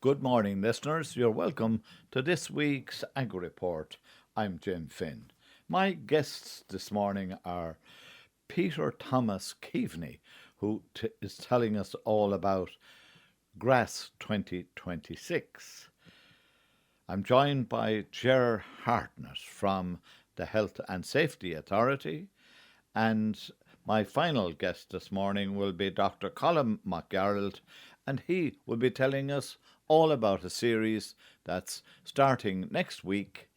Good morning, listeners. You're welcome to this week's Agri Report. I'm Jim Finn. My guests this morning are Peter Thomas Keaveney, who is telling us all about Grass 2026. I'm joined by Ger Hartnett from the Health and Safety Authority, and my final guest this morning will be Dr. Colin McGarrald, and he will be telling us all about a series that's starting next week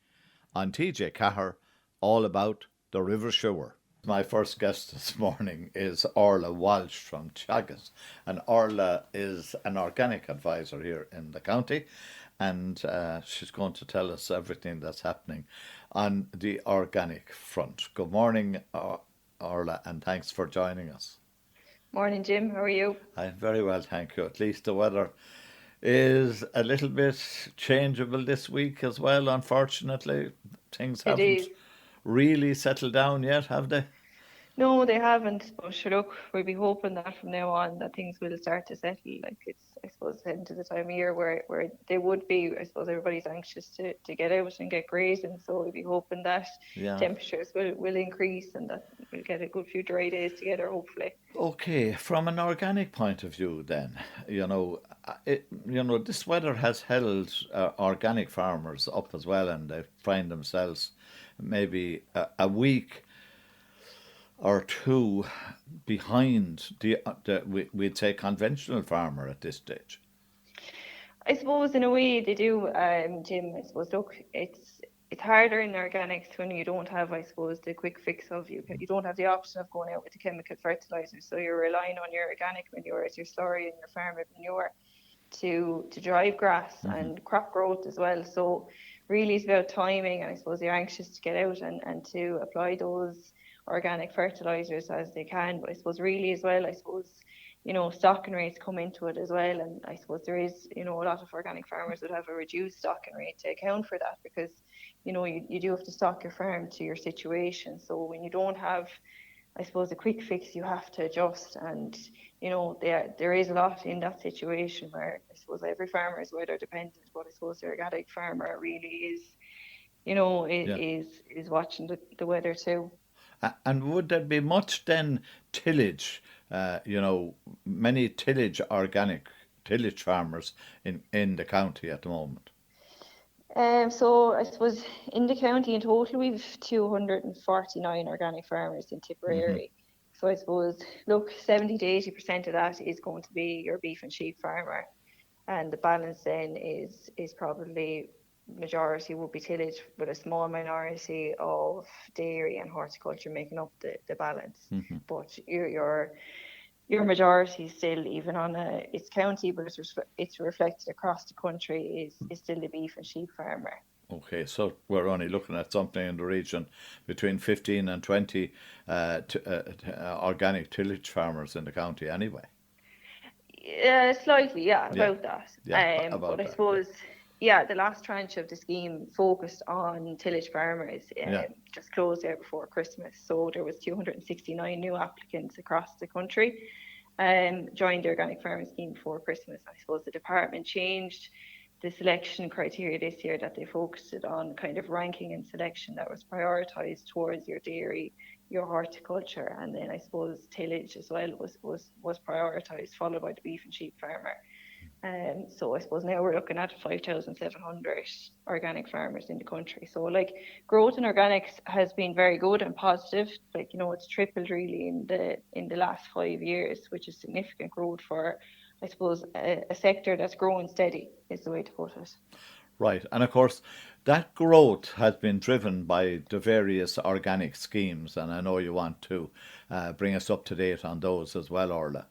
on TJ Cahir, all about the River Suir. My first guest this morning is Orla Walsh from Teagasc, and Orla is an organic advisor here in the county, and she's going to tell us everything that's happening on the organic front. Good morning, Orla, and thanks for joining us. Morning, Jim. How are you? I'm very well, thank you. At least the weather is a little bit changeable this week as well, unfortunately. Things It haven't is. really settled down yet, have they? No, they haven't. But sure, look, we'll be hoping that from now on that things will start to settle. Like it's, I suppose, heading to the time of year where they would be. I suppose everybody's anxious to get out and get grazing. So we'll be hoping that Yeah. temperatures will increase and that we'll get a good few dry days together, hopefully. Okay, from an organic point of view, then, this weather has held organic farmers up as well, and they find themselves maybe a week or two behind we'd say conventional farmer at this stage. I suppose in a way they do, Jim. I suppose look, it's harder in organics when you don't have, I suppose, the quick fix of you don't have the option of going out with the chemical fertilizer. So you're relying on your organic manure as your slurry and your farm manure to drive grass Hmm. and crop growth as well. So really it's about timing, and I suppose you're anxious to get out and to apply those organic fertilizers as they can. But I suppose really as well, I suppose, stocking rates come into it as well. And I suppose there is, a lot of organic farmers would have a reduced stocking rate to account for that because, you do have to stock your farm to your situation. So when you don't have, I suppose, a quick fix, you have to adjust. And, there is a lot in that situation where I suppose every farmer is weather dependent, but I suppose the organic farmer really is, Yeah. is watching the weather too. And would there be much then tillage, many tillage organic tillage farmers in the county at the moment? So I suppose in the county in total we've 249 organic farmers in Hmm. Tipperary. So I suppose look, 70 to 80% of that is going to be your beef and sheep farmer, and the balance then is probably majority will be tillage with a small minority of dairy and horticulture making up the balance. Hmm. But your majority still, even on its county, but it's reflected across the country, is still the beef and sheep farmer. Okay, so we're only looking at something in the region between 15 and 20 organic tillage farmers in the county anyway. Yeah, slightly, yeah, Yeah, about that. yeah, But about I that. Yeah, suppose, yeah, the last tranche of the scheme focused on tillage farmers, yeah. just closed out before Christmas. So there was 269 new applicants across the country, joined the organic farming scheme before Christmas. I suppose the department changed the selection criteria this year, that they focused it on kind of ranking and selection that was prioritised towards your dairy, your horticulture, and then I suppose tillage as well was prioritised, followed by the beef and sheep farmer. So I suppose now we're looking at 5,700 organic farmers in the country. So like growth in organics has been very good and positive. Like it's tripled really in the last 5 years, which is significant growth for, I suppose, a sector that's growing steady is the way to put it. Right, and of course, that growth has been driven by the various organic schemes, and I know you want to bring us up to date on those as well, Orla.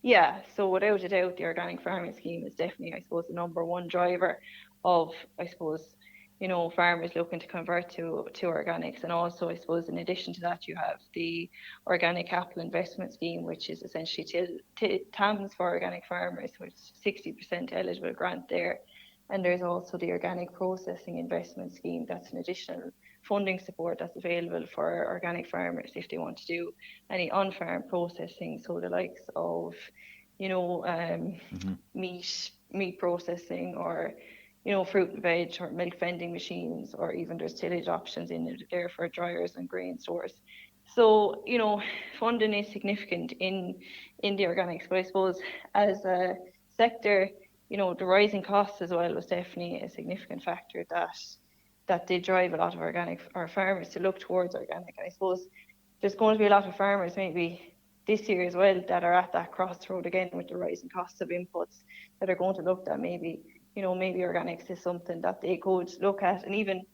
Yeah, so without a doubt, the organic farming scheme is definitely, I suppose, the number one driver of, I suppose, farmers looking to convert to organics. And also, I suppose, in addition to that, you have the organic capital investment scheme, which is essentially TAMS for organic farmers, which is 60% eligible grant there. And there's also the organic processing investment scheme. That's an additional funding support that's available for organic farmers if they want to do any on-farm processing. So the likes of, you know, um, Hmm. meat, meat processing or, fruit and veg or milk vending machines, or even there's tillage options in it there for dryers and grain stores. So, funding is significant in the organics, but I suppose as a sector, the rising costs as well was definitely a significant factor that did drive a lot of organic or farmers to look towards organic. And I suppose there's going to be a lot of farmers maybe this year as well that are at that crossroad again with the rising costs of inputs, that are going to look at maybe, maybe organics is something that they could look at. And even,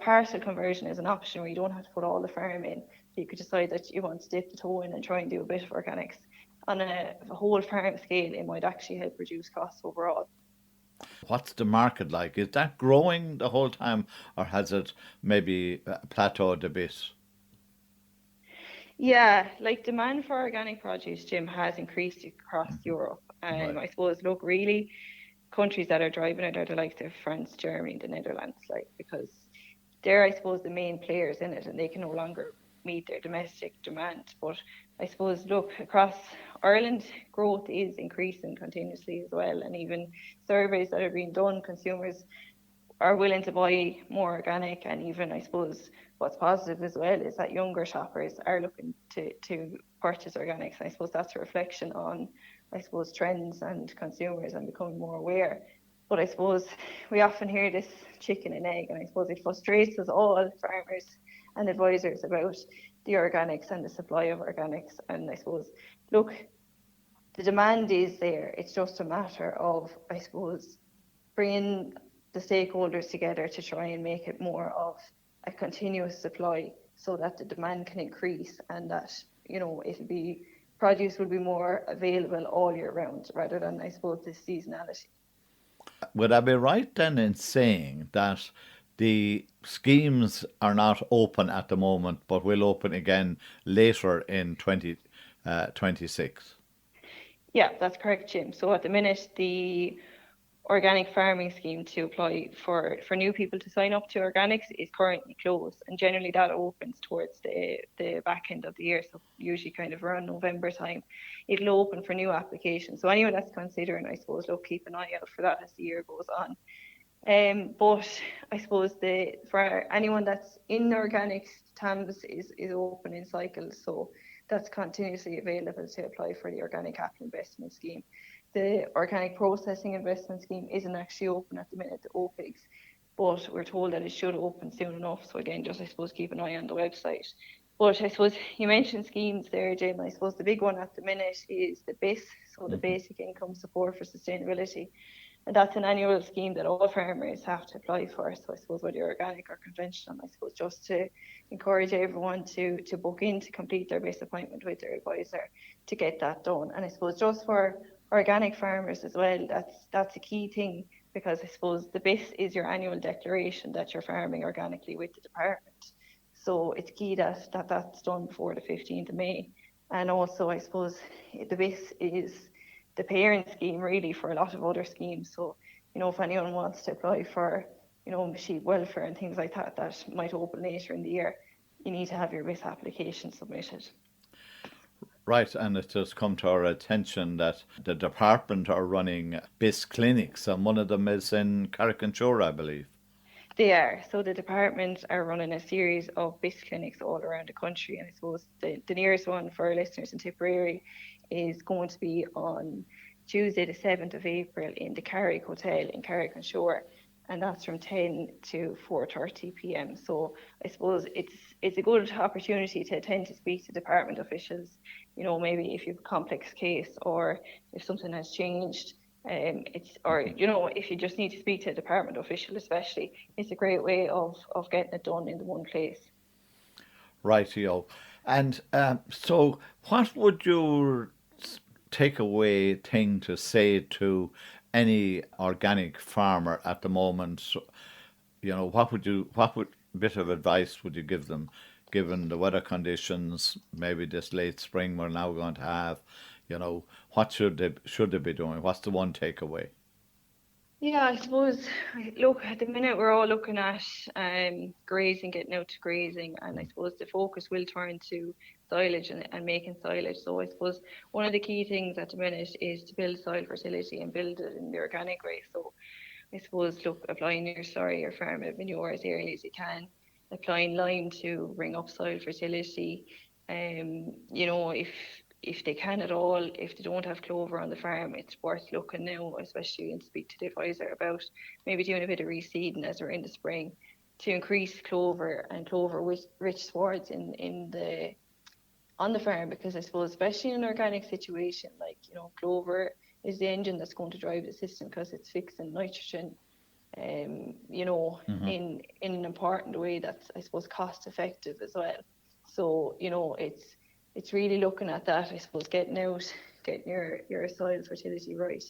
partial conversion is an option where you don't have to put all the farm in. You could decide that you want to dip the toe in and try and do a bit of organics. On a whole farm scale, it might actually help reduce costs overall. What's the market like? Is that growing the whole time, or has it maybe plateaued a bit? Yeah, like demand for organic produce, Jim, has increased across Europe. Right. I suppose, look, really, countries that are driving it are the likes of France, Germany, the Netherlands, like, because they're, I suppose, the main players in it, and they can no longer meet their domestic demand. But I suppose, look, across Ireland, growth is increasing continuously as well. And even surveys that are being done, consumers are willing to buy more organic. And even, I suppose, what's positive as well is that younger shoppers are looking to purchase organics. And I suppose that's a reflection on, I suppose, trends and consumers and becoming more aware. But I suppose we often hear this chicken and egg, and I suppose it frustrates us all, farmers and advisors, about the organics and the supply of organics. And I suppose, look, the demand is there. It's just a matter of, I suppose, bringing the stakeholders together to try and make it more of a continuous supply so that the demand can increase, and that, it'll be, produce will be more available all year round rather than, I suppose, this seasonality. Would I be right then in saying that the schemes are not open at the moment, but will open again later in 2026? Yeah, that's correct, Jim. So at the minute, the organic farming scheme to apply for new people to sign up to organics is currently closed, and generally that opens towards the back end of the year, so usually kind of around November time it'll open for new applications. So anyone that's considering, I suppose, look, keep an eye out for that as the year goes on. But I suppose for anyone that's in organics, TAMS is open in cycles, so that's continuously available to apply for the Organic Capital Investment Scheme. The Organic Processing Investment Scheme isn't actually open at the minute, the OPIGs, but we're told that it should open soon enough. So again, just, I suppose, keep an eye on the website. But I suppose you mentioned schemes there, Jim. I suppose the big one at the minute is the BIS, so the Basic Income Support for Sustainability. And that's an annual scheme that all farmers have to apply for. So I suppose whether you're organic or conventional, I suppose just to encourage everyone to book in to complete their base appointment with their advisor to get that done. And I suppose just for organic farmers as well, that's a key thing, because I suppose the BIS is your annual declaration that you're farming organically with the department. So it's key that that's done before the 15th of May. And also, I suppose the BIS is the parent scheme really for a lot of other schemes. So, if anyone wants to apply for, sheep welfare and things like that, that might open later in the year, you need to have your BIS application submitted. Right, and it has come to our attention that the department are running BIS clinics, and one of them is in Carrick-on-Shore, I believe. They are. So the department are running a series of BIS clinics all around the country. And I suppose the nearest one for our listeners in Tipperary is going to be on Tuesday, the 7th of April in the Carrick Hotel in Carrick-on-Shore. And that's from 10 to 4:30 p.m. So I suppose it's a good opportunity to attend to speak to department officials, maybe if you have a complex case or if something has changed. If you just need to speak to a department official, especially, it's a great way of getting it done in the one place. Rightio. And so, what would your takeaway thing to say to any organic farmer at the moment? What bit of advice would you give them, given the weather conditions, maybe this late spring we're now going to have? What should they be doing? What's the one takeaway? Yeah, I suppose, look, at the minute we're all looking at grazing, getting out to grazing, and I suppose the focus will turn to silage and making silage. So I suppose one of the key things at the minute is to build soil fertility and build it in the organic way. So I suppose, look, applying your slurry or farm manure as early as you can, applying lime to bring up soil fertility. If they can at all, if they don't have clover on the farm, it's worth looking now, especially, and speak to the advisor about maybe doing a bit of reseeding as we're in the spring to increase clover and clover rich swards in the on the farm, because I suppose, especially in an organic situation, like, clover is the engine that's going to drive the system because it's fixing nitrogen, Hmm. in an important way that's, I suppose, cost effective as well. So, it's really looking at that, I suppose, getting your soil fertility right.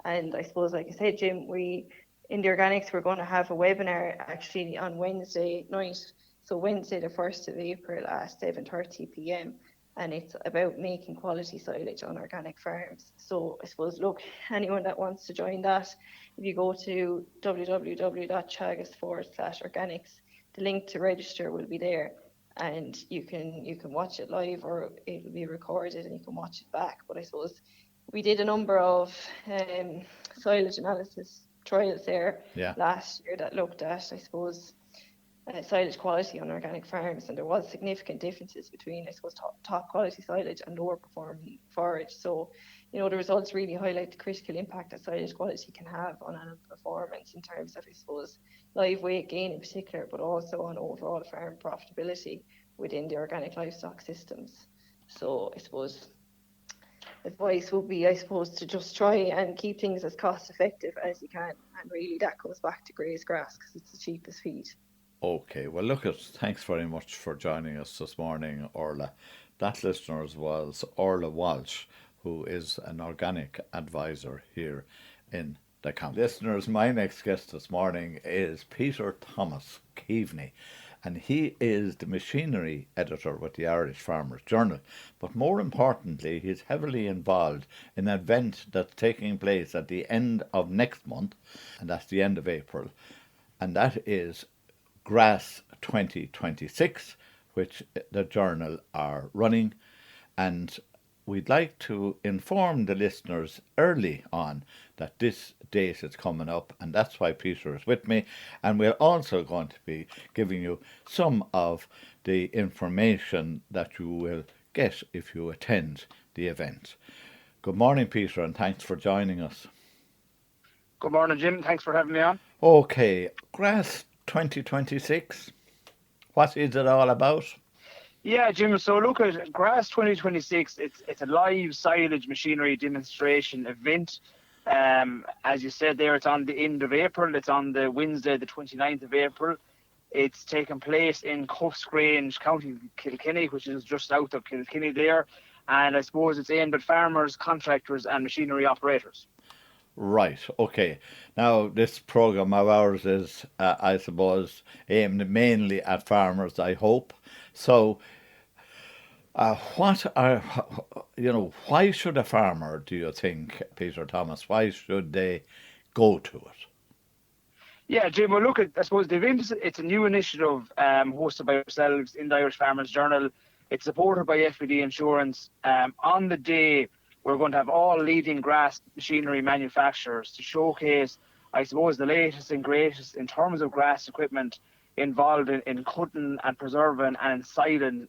And I suppose, like I said, Jim, we in the organics we're going to have a webinar actually on Wednesday night. So Wednesday, the 1st of April at 7:30 p.m. And it's about making quality silage on organic farms. So I suppose, look, anyone that wants to join that, if you go to www.chagas/organics, the link to register will be there, and you can watch it live, or it will be recorded and you can watch it back. But I suppose we did a number of silage analysis trials there Yeah. last year that looked at, I suppose, silage quality on organic farms, and there was significant differences between, I suppose, top quality silage and lower performing forage. So, the results really highlight the critical impact that silage quality can have on animal performance in terms of, I suppose, live weight gain in particular, but also on overall farm profitability within the organic livestock systems. So I suppose advice would be, I suppose, to just try and keep things as cost effective as you can, and really that goes back to grazed grass because it's the cheapest feed. Okay, well, look, thanks very much for joining us this morning, Orla. That listeners was Orla Walsh, who is an organic advisor here in the county. Listeners, my next guest this morning is Peter Thomas Keaveney, and he is the machinery editor with the Irish Farmers Journal. But more importantly, he's heavily involved in an event that's taking place at the end of next month, and that's the end of April, and that is Grass 2026, which the journal are running. And we'd like to inform the listeners early on that this date is coming up, and that's why Peter is with me. And we're also going to be giving you some of the information that you will get if you attend the event. Good morning, Peter, and thanks for joining us. Good morning, Jim. Thanks for having me on. Okay, Grass 2026. What is it all about? Yeah, Jim. So look at Grass 2026. It's a live silage machinery demonstration event. As you said there, it's on the end of April. It's on the Wednesday, the 29th of April. It's taking place in Cuffsgrange, County Kilkenny, which is just south of Kilkenny there. And I suppose it's aimed at farmers, contractors, and machinery operators. Right, okay. Now, this programme of ours is, I suppose, aimed mainly at farmers, I hope. So, why should a farmer, do you think, Peter Thomas, why should they go to it? Yeah, Jim, well, look, I suppose the event it's a new initiative hosted by ourselves in the Irish Farmers Journal. It's supported by FBD Insurance. On the day, we're going to have all leading grass machinery manufacturers to showcase, I suppose, the latest and greatest in terms of grass equipment involved in cutting and preserving and siling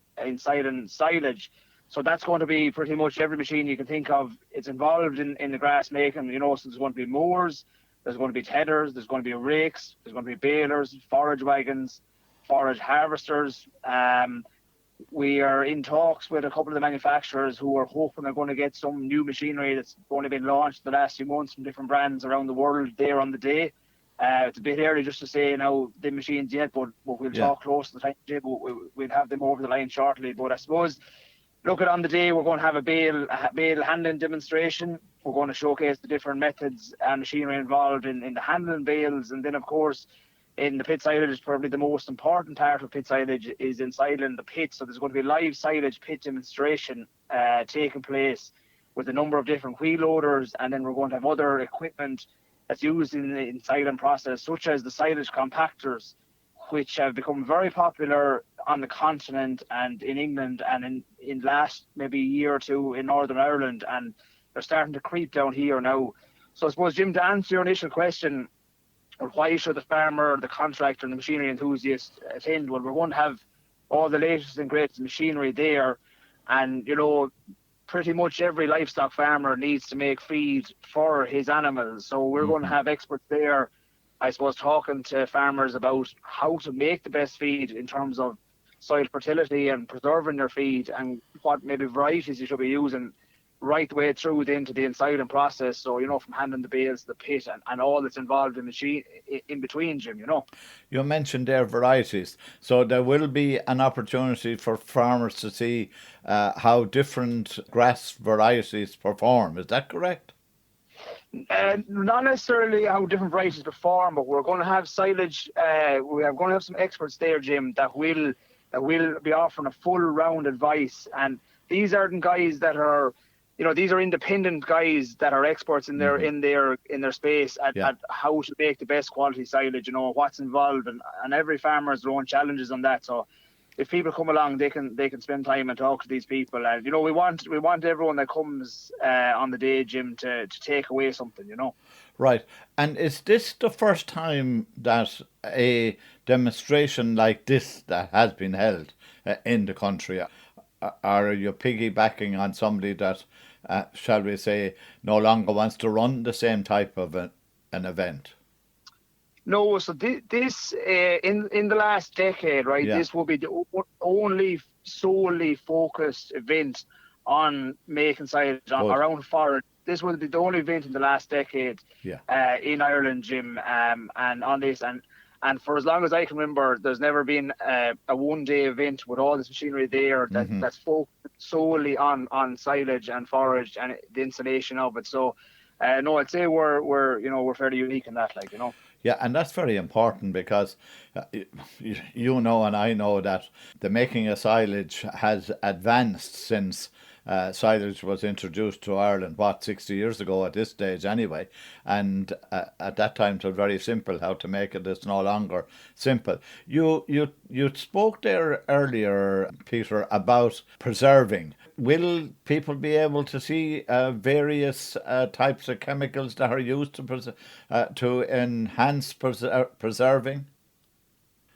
silage. So that's going to be pretty much every machine you can think of. It's involved in the grass making, so there's going to be mowers, there's going to be tedders, there's going to be rakes, there's going to be balers, forage wagons, forage harvesters. We are in talks with a couple of the manufacturers who are hoping they're going to get some new machinery that's going to be launched the last few months from different brands around the world there on the day. It's a bit early just to say now the machines yet, but we'll talk close to the time, Jay, but we'll have them over the line shortly. But I suppose, look at on the day, we're going to have a bale handling demonstration. We're going to showcase the different methods and machinery involved in the handling bales. And then, of course, in the pit silage, probably the most important part of pit silage is in siling the pit. So there's going to be live silage pit demonstration taking place with a number of different wheel loaders. And then we're going to have other equipment that's used in silage process, such as the silage compactors, which have become very popular on the continent and in England and in last maybe year or two in Northern Ireland, and they're starting to creep down here now. So I suppose, Jim, to answer your initial question, or why should the farmer, the contractor, and the machinery enthusiast attend? Well, we're going to have all the latest and greatest machinery there, and pretty much every livestock farmer needs to make feed for his animals. So we're going to have experts there, I suppose, talking to farmers about how to make the best feed in terms of soil fertility and preserving their feed, and what maybe varieties you should be using right the way through into the inciting process. So, from handling the bales, the pit, and all that's involved in machine in between, Jim, You mentioned their varieties. So there will be an opportunity for farmers to see how different grass varieties perform. Is that correct? Not necessarily how different varieties perform, but we're going to have silage. We are going to have some experts there, Jim, that will be offering a full round advice. And these aren't guys that are, these are independent guys that are experts in their space at how to make the best quality silage. What's involved, and every farmer has their own challenges on that. So if people come along, they can spend time and talk to these people. And we want everyone that comes on the day, Jim, to take away something. Right. And is this the first time that a demonstration like this that has been held in the country? Are you piggybacking on somebody that, shall we say, no longer wants to run the same type of an event? No, so this in the last decade, right? Yeah. This will be the only solely focused event on making silage around forage. This will be the only event in the last decade in Ireland, Jim, and on this. And for as long as I can remember, there's never been a one-day event with all this machinery there that's focused solely on silage and forage and the installation of it. So, no, I'd say we're fairly unique in that, Yeah, and that's very important because and I know that the making of silage has advanced since silage was introduced to Ireland, 60 years ago at this stage anyway. And at that time it was very simple how to make it. It's no longer simple. You spoke there earlier, Peter, about preserving. Will people be able to see various types of chemicals that are used to enhance preserving?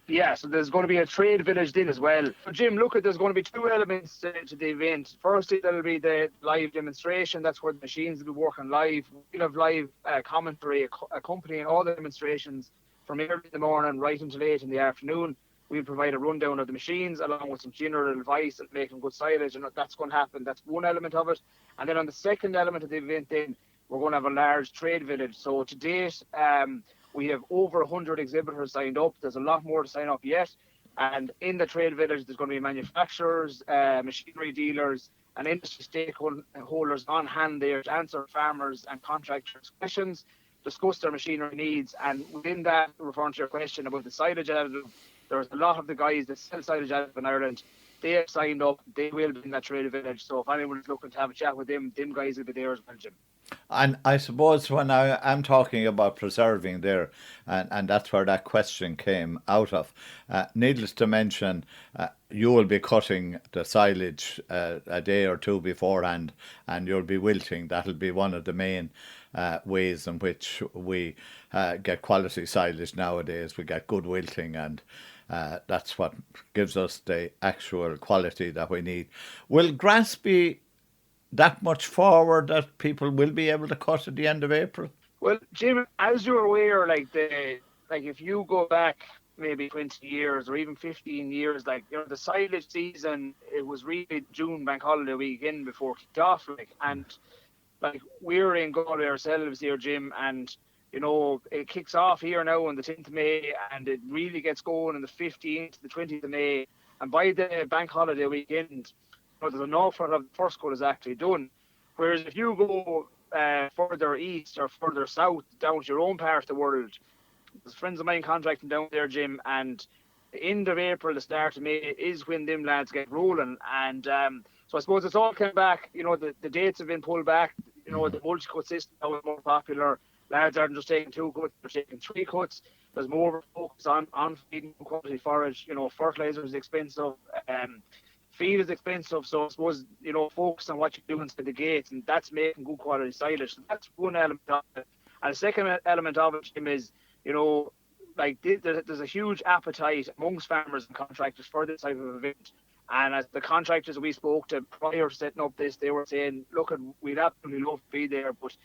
Yeah, so there's going to be a trade village then as well. So Jim, there's going to be two elements to the event. Firstly, there'll be the live demonstration. That's where the machines will be working live. We'll have live commentary accompanying all the demonstrations from early in the morning right until late in the afternoon. We'll provide a rundown of the machines along with some general advice on making good silage, and that's going to happen. That's one element of it. And then on the second element of the event, then we're going to have a large trade village. So to date, we have over 100 exhibitors signed up. There's a lot more to sign up yet. And in the trade village, there's going to be manufacturers, machinery dealers, and industry stakeholders on hand there to answer farmers and contractors' questions, discuss their machinery needs. And within that, referring to your question about the silage additive, there's a lot of the guys that sell silage additive in Ireland. They have signed up. They will be in that trade village. So if anyone's looking to have a chat with them guys will be there as well, Jim. And I suppose when I'm talking about preserving there, and that's where that question came out of, needless to mention, you will be cutting the silage a day or two beforehand, and you'll be wilting. That'll be one of the main ways in which we get quality silage nowadays. We get good wilting, and that's what gives us the actual quality that we need. Will grass be that much forward that people will be able to cut at the end of April? Well, Jim, as you're aware, if you go back maybe 20 years or even 15 years, the silage season, it was really June bank holiday weekend before it kicked off, and we're in Galway ourselves here, Jim, and it kicks off here now on the 10th of May, and it really gets going on the 15th to the 20th of May, and by the bank holiday weekend, there's an awful lot of the first cut is actually done. Whereas if you go further east or further south down to your own part of the world, there's friends of mine contracting down there, Jim, and the end of April, the start of May is when them lads get rolling. And so I suppose it's all come back. The dates have been pulled back. The multi-cut system now is more popular, Lads aren't just taking 2 cuts, they're taking 3 cuts. There's more focus on feeding quality forage. Fertilizer is expensive, feed is expensive. So I suppose, focus on what you do inside the gates, and that's making good quality silage. So that's one element of it. And the second element of it, Jim, is, there's a huge appetite amongst farmers and contractors for this type of event. And as the contractors we spoke to prior to setting up this, they were saying, look, we'd absolutely love to be there, but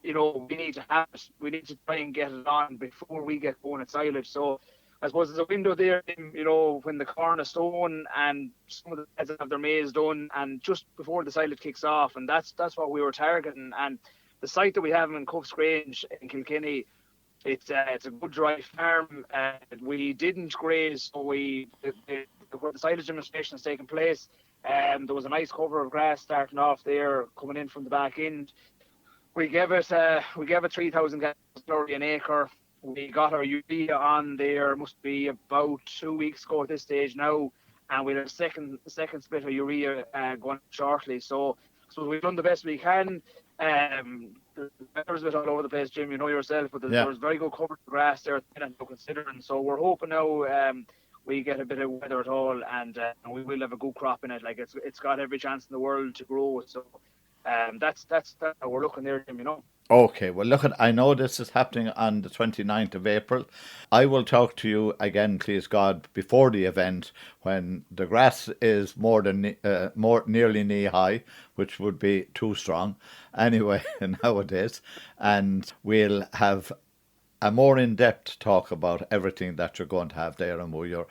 we need to have it. We need to try and get it on before we get going at silage. So I suppose there's a window there, when the corn is sown and some of the lads have their maize done, and just before the silage kicks off, and that's what we were targeting. And the site that we have in Cuffs Grange in Kilkenny, it's a good dry farm. We didn't graze, so where the silage demonstration is taking place, there was a nice cover of grass starting off there, coming in from the back end. We gave it 3,000 gallons an acre. We got our urea on there, must be about 2 weeks ago at this stage now, and we have a second split of urea going shortly. So we've done the best we can. The weather's a bit all over the place, Jim. You know yourself, but there's very good cover of grass there, and considering. So we're hoping now we get a bit of weather at all, and we will have a good crop in it. Like it's got every chance in the world to grow. So. That's how we're looking there, Jim, Okay, well, look, I know this is happening on the 29th of April. I will talk to you again, please God, before the event when the grass is nearly knee high, which would be too strong anyway nowadays, and we'll have a more in-depth talk about everything that you're going to have there and where your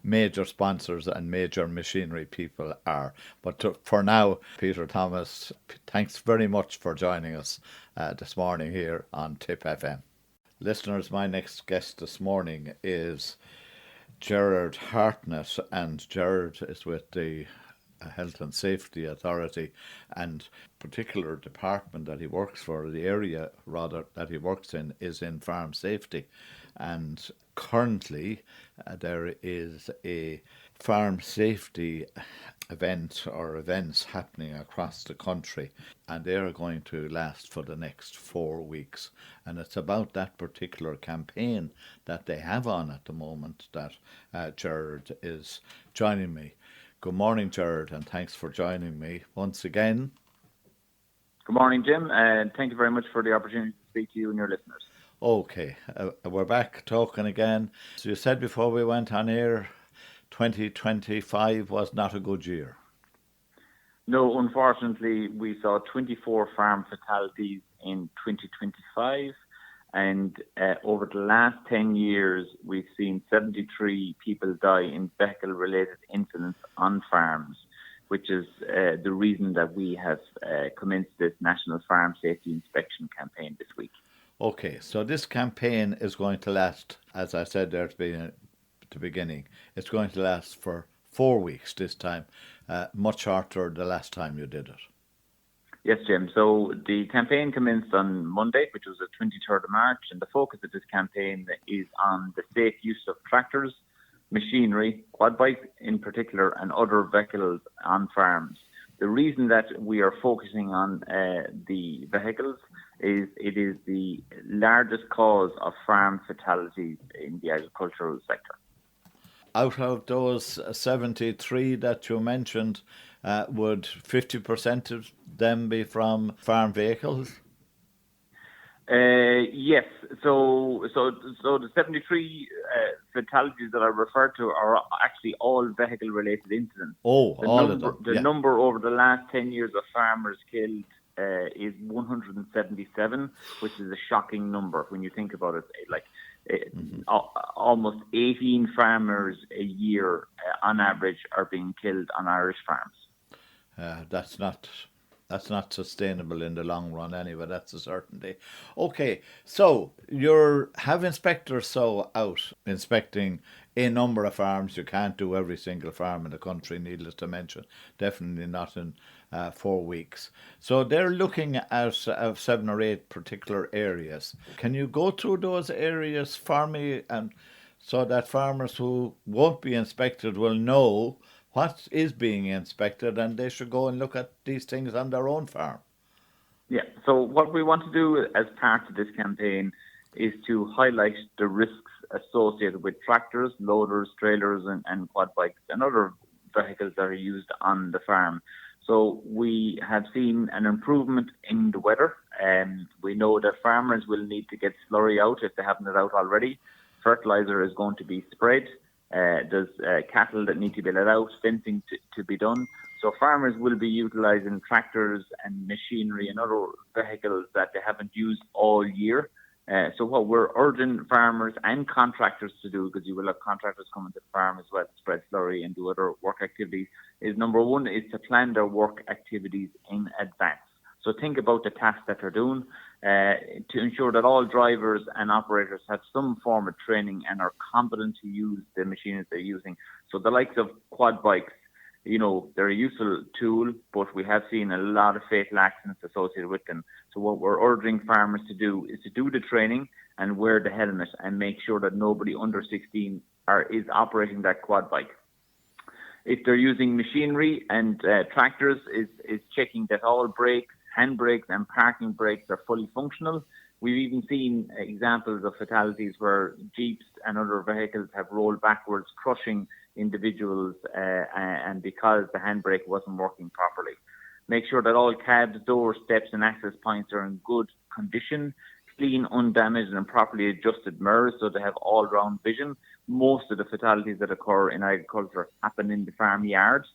major sponsors and major machinery people are. But for now, Peter Thomas, thanks very much for joining us this morning here on Tip FM. Listeners, my next guest this morning is Gerard Hartnett, and Gerard is with the Health and Safety Authority, and particular department that he works for, the area rather that he works in, is in farm safety. And currently there is a farm safety event or events happening across the country, and they are going to last for the next 4 weeks. And it's about that particular campaign that they have on at the moment that Gerard is joining me. Good morning, Gerard, and thanks for joining me once again. Good morning, Jim, and thank you very much for the opportunity to speak to you and your listeners. Okay, we're back talking again. So you said before we went on air, 2025 was not a good year. No, unfortunately, we saw 24 farm fatalities in 2025. And over the last 10 years, we've seen 73 people die in vehicle-related incidents on farms, which is the reason that we have commenced this National Farm Safety Inspection campaign this week. Okay, so this campaign is going to last, as I said there at the beginning, it's going to last for 4 weeks this time, much shorter the last time you did it. Yes, Jim. So the campaign commenced on Monday, which was the 23rd of March, and the focus of this campaign is on the safe use of tractors, machinery, quad bikes in particular, and other vehicles on farms. The reason that we are focusing on the vehicles is it is the largest cause of farm fatalities in the agricultural sector. Out of those 73 that you mentioned, would 50% of them be from farm vehicles? Yes. So the 73 fatalities that I referred to are actually all vehicle-related incidents. Oh, all of them. The number over the last 10 years of farmers killed is 177, which is a shocking number when you think about it. Almost 18 farmers a year on average are being killed on Irish farms. That's not sustainable in the long run anyway, that's a certainty. Okay, so you have inspectors out inspecting a number of farms. You can't do every single farm in the country, needless to mention. Definitely not in 4 weeks. So they're looking at 7 or 8 particular areas. Can you go through those areas for me, and so that farmers who won't be inspected will know what is being inspected and they should go and look at these things on their own farm? Yeah. So what we want to do as part of this campaign is to highlight the risks associated with tractors, loaders, trailers, and quad bikes and other vehicles that are used on the farm. So we have seen an improvement in the weather, and we know that farmers will need to get slurry out if they haven't it out already. Fertilizer is going to be spread. There's cattle that need to be let out, fencing to be done. So farmers will be utilising tractors and machinery and other vehicles that they haven't used all year. So what we're urging farmers and contractors to do, because you will have contractors coming to the farm as well to spread slurry and do other work activities, is number one is to plan their work activities in advance. So think about the tasks that they're doing to ensure that all drivers and operators have some form of training and are competent to use the machines they're using. So the likes of quad bikes, they're a useful tool, but we have seen a lot of fatal accidents associated with them. So what we're urging farmers to do is to do the training and wear the helmet and make sure that nobody under 16 is operating that quad bike. If they're using machinery and tractors, is checking that all brakes, handbrakes and parking brakes are fully functional. We've even seen examples of fatalities where jeeps and other vehicles have rolled backwards, crushing individuals, and because the handbrake wasn't working properly. Make sure that all cabs, doors, steps and access points are in good condition, clean, undamaged and properly adjusted mirrors so they have all-round vision. Most of the fatalities that occur in agriculture happen in the farmyards.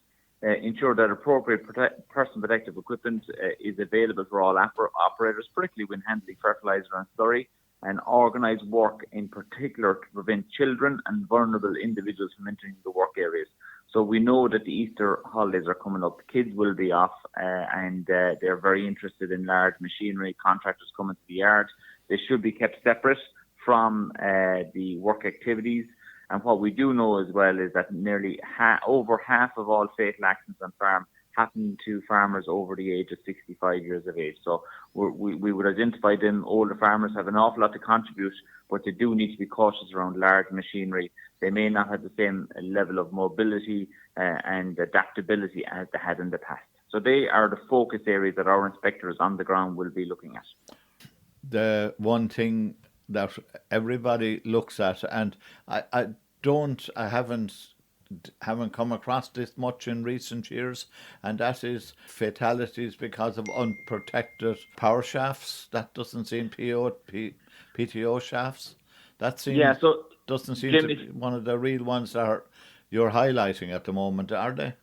Ensure that appropriate personal protective equipment is available for all operators, particularly when handling fertilizer and slurry, and organise work in particular to prevent children and vulnerable individuals from entering the work areas. So we know that the Easter holidays are coming up. Kids will be off and they're very interested in large machinery, contractors coming to the yard. They should be kept separate from the work activities. And what we do know as well is that nearly over half of all fatal accidents on farm happen to farmers over the age of 65 years of age. So we would identify them. Older farmers have an awful lot to contribute, but they do need to be cautious around large machinery. They may not have the same level of mobility and adaptability as they had in the past. So they are the focus areas that our inspectors on the ground will be looking at. The one thing that everybody looks at, and I haven't come across this much in recent years, and that is fatalities because of unprotected power shafts. That doesn't seem PTO shafts. That seems doesn't seem Jim, to be one of the real ones that you're highlighting at the moment, are they?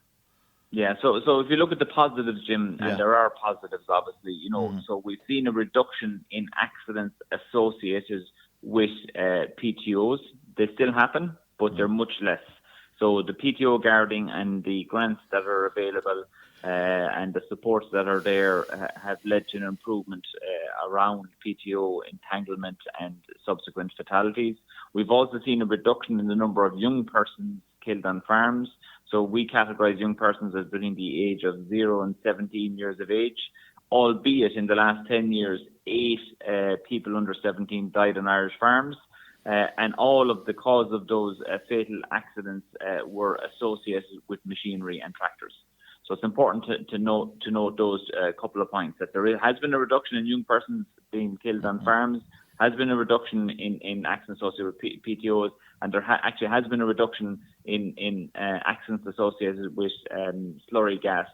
Yeah, so if you look at the positives, Jim, and there are positives, obviously, so we've seen a reduction in accidents associated with PTOs. They still happen, but they're much less. So the PTO guarding and the grants that are available and the supports that are there have led to an improvement around PTO entanglement and subsequent fatalities. We've also seen a reduction in the number of young persons killed on farms. So we categorise young persons as between the age of 0 and 17 years of age, albeit in the last 10 years, 8 people under 17 died on Irish farms. And all of the cause of those fatal accidents were associated with machinery and tractors. So it's important to note those couple of points, that there has been a reduction in young persons being killed on farms, has been a reduction in accidents associated with PTOs, and there actually has been a reduction in accidents associated with slurry gas,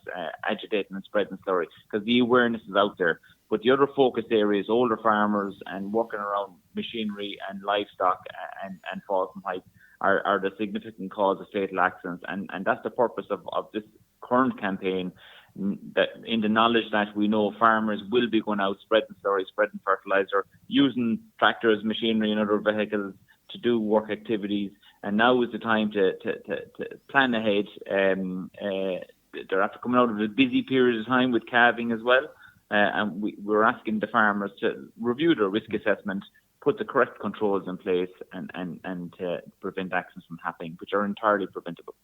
agitating and spreading slurry, because the awareness is out there. But the other focus areas, older farmers and working around machinery and livestock and falls from height are the significant cause of fatal accidents. And that's the purpose of this current campaign, that in the knowledge that we know farmers will be going out spreading slurry, spreading fertilizer, using tractors, machinery and other vehicles to do work activities. And now is the time to plan ahead. They're after coming out of a busy period of time with calving as well. And we're asking the farmers to review their risk assessment, put the correct controls in place and to prevent accidents from happening, which are entirely preventable.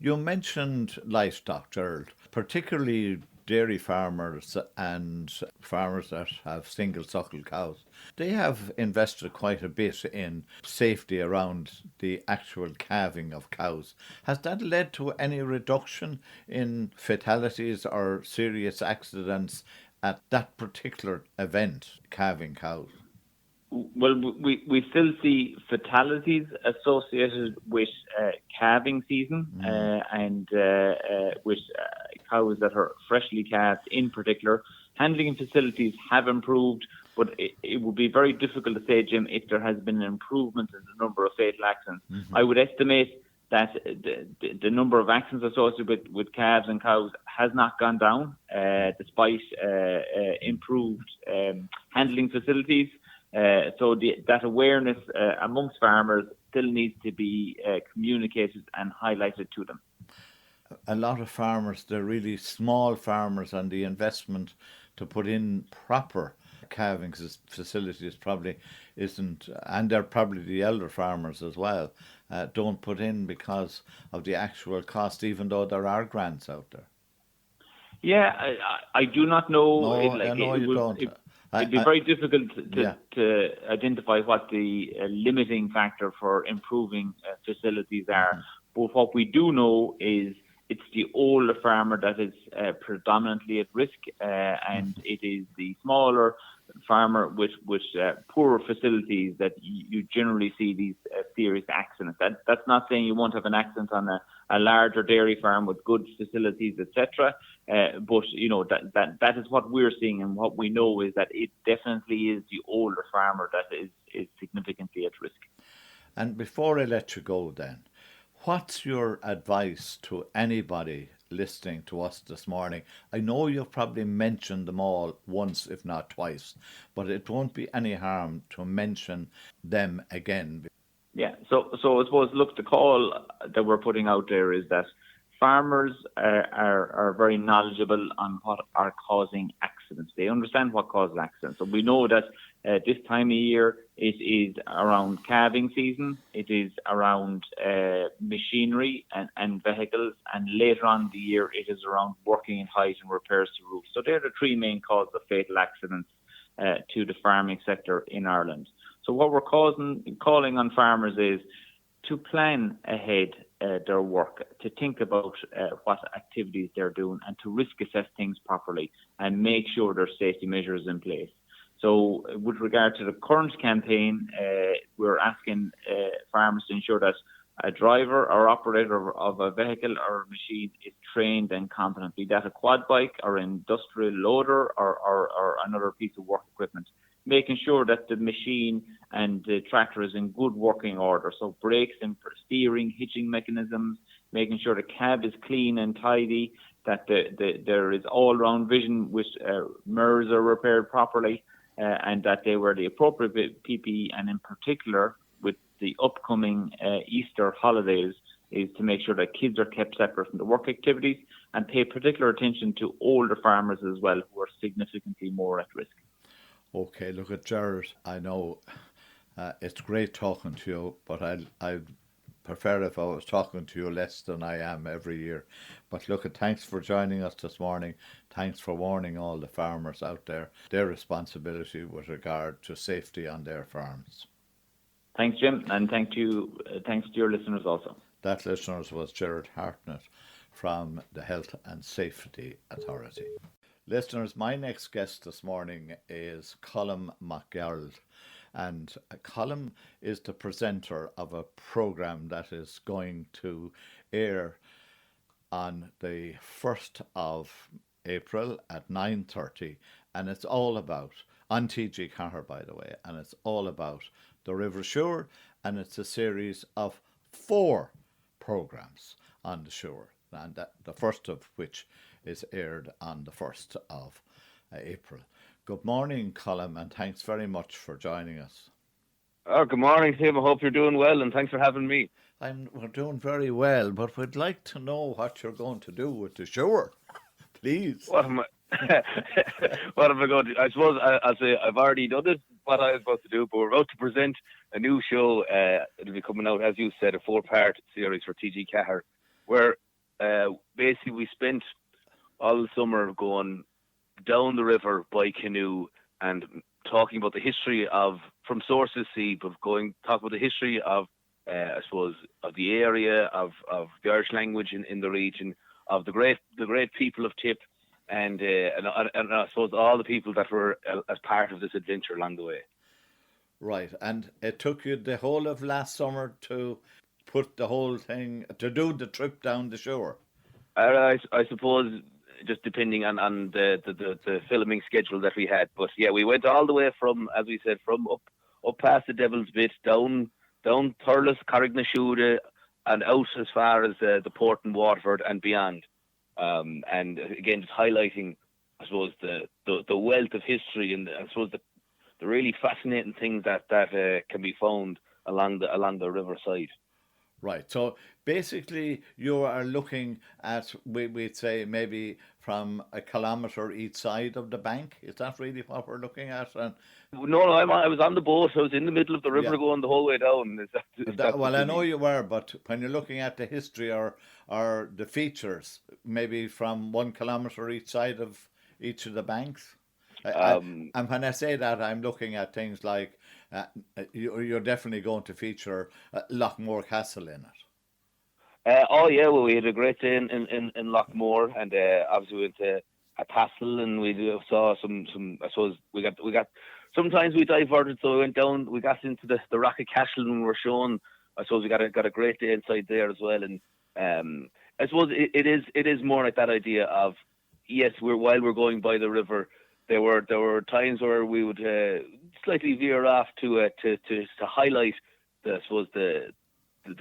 You mentioned livestock, Gerald, particularly dairy farmers and farmers that have single suckle cows. They have invested quite a bit in safety around the actual calving of cows. Has that led to any reduction in fatalities or serious accidents at that particular event, calving cows? Well, we still see fatalities associated with calving season and with cows that are freshly calved in particular. Handling facilities have improved, but it would be very difficult to say, Jim, if there has been an improvement in the number of fatal accidents. I would estimate that the number of accidents associated with calves and cows has not gone down, despite improved handling facilities. So that awareness amongst farmers still needs to be communicated and highlighted to them. A lot of farmers, they're really small farmers, and the investment to put in proper calving facilities probably isn't, and they're probably the elder farmers as well, don't put in because of the actual cost, even though there are grants out there. Yeah, I do not know. No, you don't. It'd be very difficult to identify what the limiting factor for improving facilities are. But what we do know is it's the older farmer that is predominantly at risk, and it is the smaller farmer with poorer facilities that you generally see these serious accidents. That's not saying you won't have an accident on a larger dairy farm with good facilities, etc. But that is what we're seeing, and what we know is that it definitely is the older farmer that is significantly at risk. And before I let you go, then, what's your advice to anybody listening to us this morning? I know you've probably mentioned them all once, if not twice, but it won't be any harm to mention them again. Yeah, so I suppose, look, the call that we're putting out there is that farmers are very knowledgeable on what are causing accidents. They understand what causes accidents. So we know that this time of year it is around calving season, it is around machinery and vehicles, and later on in the year it is around working in height and repairs to roofs. So they're the three main causes of fatal accidents to the farming sector in Ireland. So what we're calling on farmers is to plan ahead their work, to think about what activities they're doing, and to risk assess things properly and make sure there's safety measures in place. So with regard to the current campaign, we're asking farmers to ensure that a driver or operator of a vehicle or a machine is trained and competent, be that a quad bike or industrial loader or another piece of work equipment, making sure that the machine and the tractor is in good working order. So brakes and steering, hitching mechanisms, making sure the cab is clean and tidy, that there is all-round vision with mirrors are repaired properly, and that they wear the appropriate PPE, and in particular with the upcoming Easter holidays is to make sure that kids are kept separate from the work activities, and pay particular attention to older farmers as well, who are significantly more at risk. Okay, look at Gerard. I know it's great talking to you, but I'd prefer if I was talking to you less than I am every year. But look, thanks for joining us this morning. Thanks for warning all the farmers out there their responsibility with regard to safety on their farms. Thanks, Jim, and thanks to your listeners also. That listeners was Gerard Hartnett from the Health and Safety Authority. Listeners, my next guest this morning is Colm McGarald, and Colm is the presenter of a programme that is going to air on the 1st of April at 9:30, and it's all about, on TG Cahir by the way, and it's all about the River Suir, and it's a series of 4 programmes on the Suir, and the first of which is aired on the 1st of April. Good morning, Colm, and thanks very much for joining us. Oh, good morning, Tim. I hope you're doing well, and thanks for having me. We're doing very well, but we'd like to know what you're going to do with the Suir, please. What am I? What am I going to do? I suppose I'll say I've already done it, what I was supposed to do, but we're about to present a new show. It'll be coming out, as you said, a 4-part series for TG Cahir, where basically we spent all the summer going down the river by canoe and talking about the history of, from sources sea, but talk about the history of, I suppose, of the area, of the Irish language in the region, of the great people of Tip, and I suppose all the people that were as part of this adventure along the way. Right, and it took you the whole of last summer to put the whole thing, to do the trip down the shore. I suppose just depending on the filming schedule that we had, but yeah, we went all the way from, as we said, from up past the Devil's Bit, down Thurles, Carrignashuda, and out as far as the port in Waterford and beyond. And again, just highlighting, I suppose, the wealth of history and I suppose the really fascinating things that can be found along the riverside. Right. So basically, you are looking at, we'd say, maybe from a kilometre each side of the bank. Is that really what we're looking at? And No, I was on the boat. I was in the middle of the river going the whole way down. Well, I know you were, but when you're looking at the history or the features, maybe from 1 kilometre each side of each of the banks. And when I say that, I'm looking at things like you're definitely going to feature Lochmore Castle in it. Oh yeah, well we had a great day in Lochmore, and obviously we went to a castle, and we saw some. I suppose we got. Sometimes we diverted, so we went down. We got into the Rock of Cashel, and we were shown. I suppose we got a great day inside there as well, and I suppose it is more like that idea of yes, while we're going by the river. There were times where we would slightly veer off to highlight I suppose the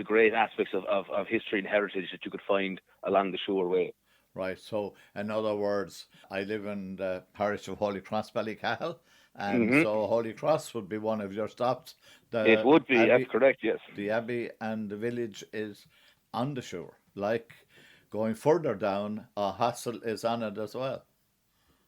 great aspects of history and heritage that you could find along the shoreway. Right. So in other words, I live in the parish of Holy Cross, Ballycahill, and so Holy Cross would be one of your stops. It would be. Abbey, that's correct. Yes. The abbey and the village is on the shore. Like going further down, a hostel is on it as well.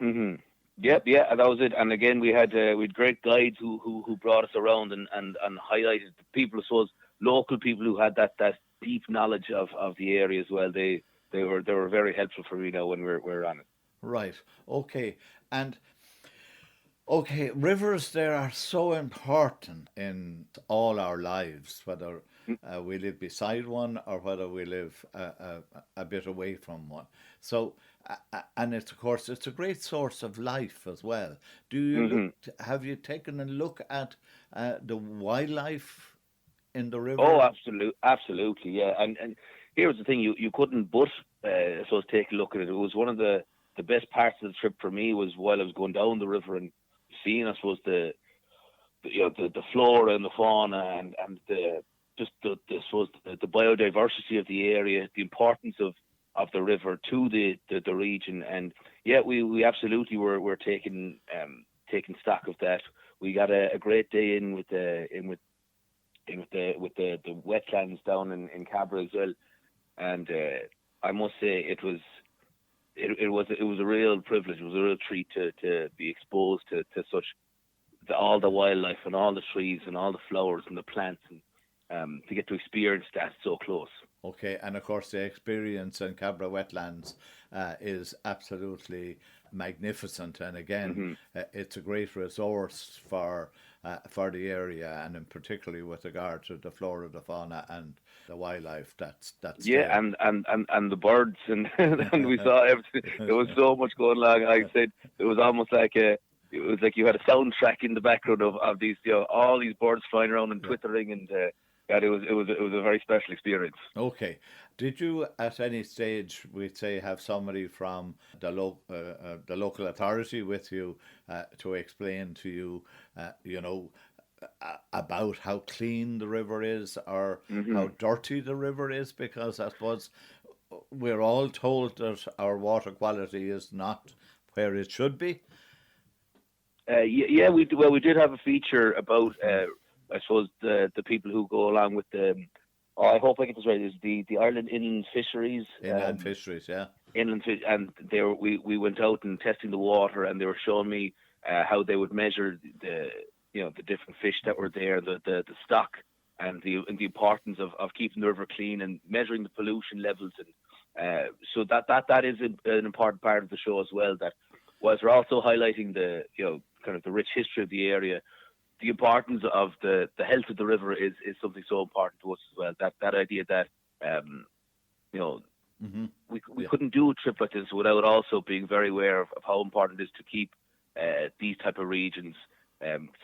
Mm-hmm. Yep, yeah, that was it. And again, we had great guides who brought us around and highlighted the people, I suppose, local people who had that deep knowledge of the area as well. They were very helpful for me now when we're on it. Right. Okay. And okay, rivers there are so important in all our lives, whether we live beside one or whether we live a bit away from one. So. And it's, of course, it's a great source of life as well. Do you have you taken a look at the wildlife in the river? Oh, absolutely, yeah. And here's the thing: you couldn't but I suppose take a look at it. It was one of the best parts of the trip for me was while I was going down the river and seeing, I suppose, the flora and the fauna and the biodiversity of the area, the importance of the river to the region, and yeah, we absolutely were taking stock of that. We got a great day in with the wetlands down in Cabra as well, and I must say it was a real privilege. It was a real treat to be exposed to such all the wildlife and all the trees and all the flowers and the plants, and to get to experience that so close. Okay, and of course the experience in Cabra Wetlands is absolutely magnificent, and again, it's a great resource for the area, and in particularly with regard to the flora, the fauna, and the wildlife. That's yeah, there. and the birds, and we saw everything. There was so much going along. Like I said, it was almost like it was like you had a soundtrack in the background of these, all these birds flying around and twittering and. Yeah, it was a very special experience. Okay. Did you at any stage, we'd say, have somebody from the local authority with you to explain to you, about how clean the river is or how dirty the river is? Because I suppose we're all told that our water quality is not where it should be. Yeah, we did have a feature about. I suppose the people who go along with I hope I get this right, is the Ireland Inland Fisheries. Inland Fisheries, yeah. Inland fish, and we went out and testing the water, and they were showing me how they would measure the different fish that were there, the stock, and the importance of keeping the river clean and measuring the pollution levels, and so that is an important part of the show as well. That whilst we're also highlighting the kind of the rich history of the area. The importance of the health of the river is something so important to us as well. That idea that we couldn't do a trip like this without also being very aware of how important it is to keep these type of regions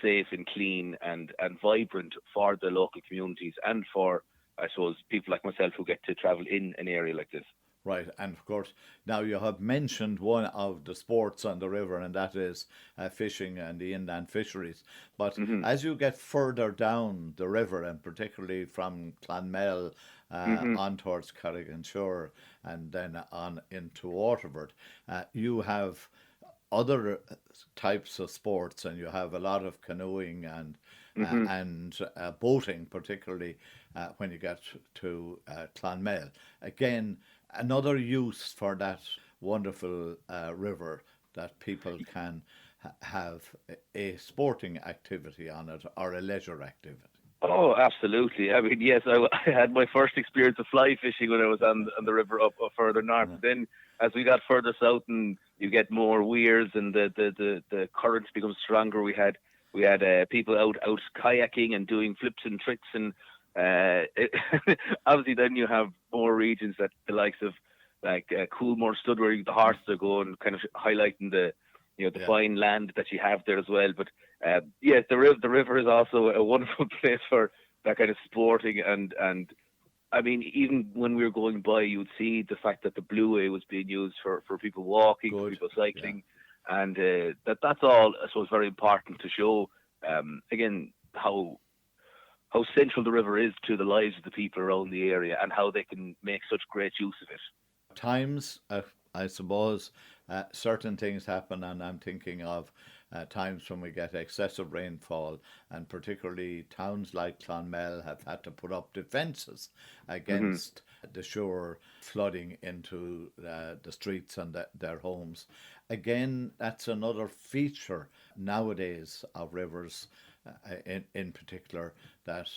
safe and clean and vibrant for the local communities and for, I suppose, people like myself who get to travel in an area like this. Right, and of course, now you have mentioned one of the sports on the river, and that is fishing and the inland fisheries. But as you get further down the river, and particularly from Clonmel on towards Carriganshore and then on into Waterford, you have other types of sports, and you have a lot of canoeing and boating, particularly when you get to Clonmel. Again, another use for that wonderful river, that people can have a sporting activity on it or a leisure activity. Oh, absolutely. I mean, yes, I had my first experience of fly fishing when I was on the river up further north. Then, as we got further south and you get more weirs and the currents become stronger, we had people out kayaking and doing flips and tricks, and obviously then you have more regions that the likes of like Coolmore Stud, where the horses are going, kind of highlighting the fine land that you have there as well. But yes, the river is also a wonderful place for that kind of sporting, and I mean, even when we were going by, you would see the fact that the Blueway was being used for people walking, for people cycling, and that's all, I suppose, very important to show again how central the river is to the lives of the people around the area and how they can make such great use of it. Times, I suppose, certain things happen, and I'm thinking of times when we get excessive rainfall, and particularly towns like Clonmel have had to put up defences against the shore flooding into the streets and their homes. Again, that's another feature nowadays of rivers, in particular, that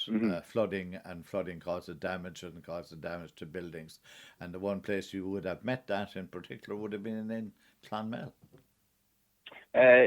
flooding causes damage and causes damage to buildings. And the one place you would have met that in particular would have been in Clonmel.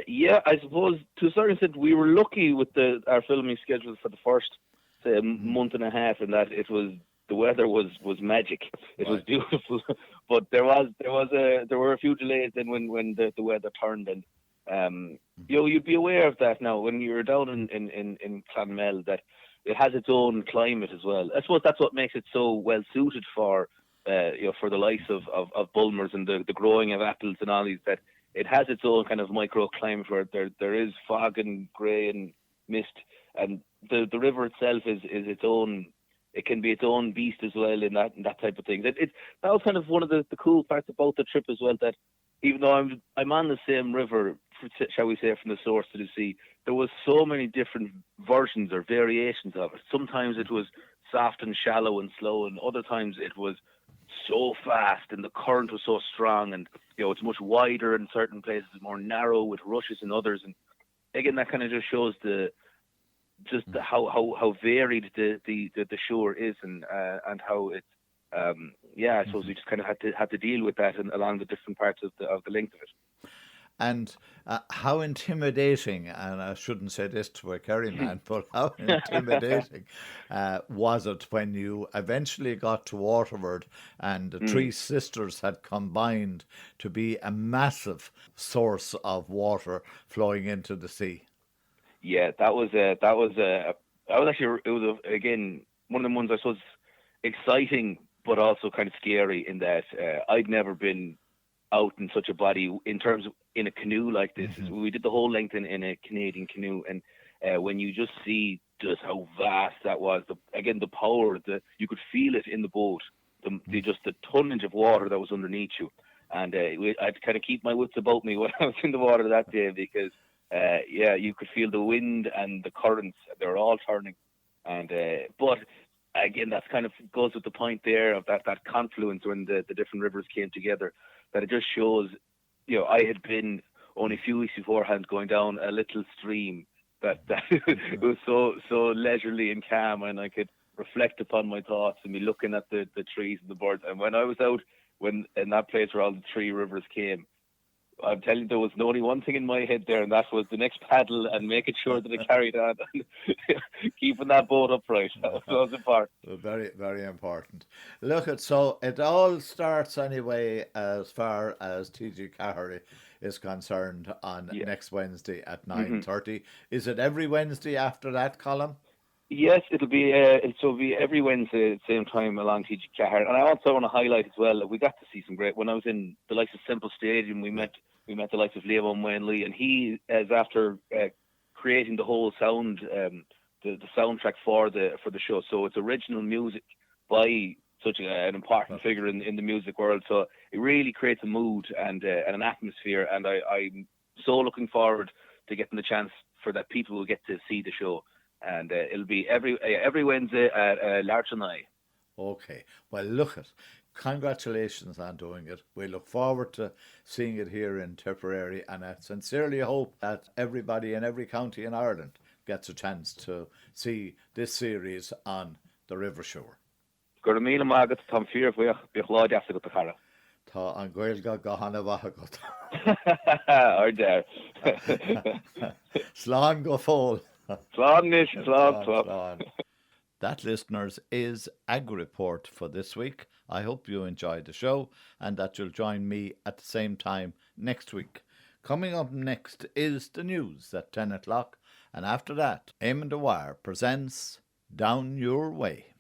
Yeah, I suppose to a certain extent we were lucky with our filming schedule for the first month and a half, in that the weather was magic. It was beautiful, but there were a few delays then when the weather turned, and you'd be aware of that now when you're down in Clonmel, that it has its own climate as well. I suppose that's what makes it so well suited for for the likes of Bulmers and the growing of apples and all these, that it has its own kind of microclimate where there is fog and grey and mist, and the river itself is its own. It can be its own beast as well in that type of thing. That was kind of one of the cool parts about the trip as well, that even though I'm on the same river, shall we say, from the source to the sea, there was so many different versions or variations of it. Sometimes it was soft and shallow and slow, and other times it was so fast and the current was so strong, and it's much wider in certain places, more narrow with rushes in others. And again, that kind of just shows how varied the shore is, and how it's I suppose we just kind of had to deal with that along the different parts of the length of it. And how intimidating, and I shouldn't say this to a Kerry man, but how intimidating was it when you eventually got to Waterford and the Three Sisters had combined to be a massive source of water flowing into the sea? Yeah, it was again one of the ones, I suppose, exciting but also kind of scary, in that I'd never been out in such a body in terms of in a canoe like this. We did the whole length in a Canadian canoe, and when you just see just how vast that was, the power, you could feel it in the boat, the tonnage of water that was underneath you, and I'd kind of keep my wits about me when I was in the water that day, because you could feel the wind and the currents; they were all turning, and but again, that kind of goes with the point there of that confluence when the different rivers came together. That it just shows, I had been only a few weeks beforehand going down a little stream that it was so leisurely and calm, and I could reflect upon my thoughts and be looking at the trees and the birds. And when I was out in that place where all the three rivers came, I'm telling you, there was only one thing in my head there, and that was the next paddle and making sure that it carried on, keeping that boat upright. That was important. Very, very important. Look, so it all starts anyway as far as TG Caherty is concerned on next Wednesday at 9:30. Is it every Wednesday after that, Colin? Yes, it'll be every Wednesday at the same time along TG Caherty. And I also want to highlight as well that we got to see some great. When I was in the likes of Semple Stadium, we met the likes of Leo Lee, and he is after creating the whole sound, the soundtrack for the show. So it's original music by such an important figure in the music world. So it really creates a mood and an atmosphere. And I'm so looking forward to getting the chance for that people will get to see the show. And it'll be every Wednesday at Larchin Eye. Okay. Well, look at. Congratulations on doing it. We look forward to seeing it here in Tipperary, and I sincerely hope that everybody in every county in Ireland gets a chance to see this series on the River Shore. Gur míle mágad Tom Fear bích láid after the cara. Tá an Gaeilge go hana bhagat. Ar there. Slán go fóil. Slán. That, listeners, is Ag Report for this week. I hope you enjoyed the show and that you'll join me at the same time next week. Coming up next is the news at 10 o'clock, and after that, Eamon Dwyer presents Down Your Way.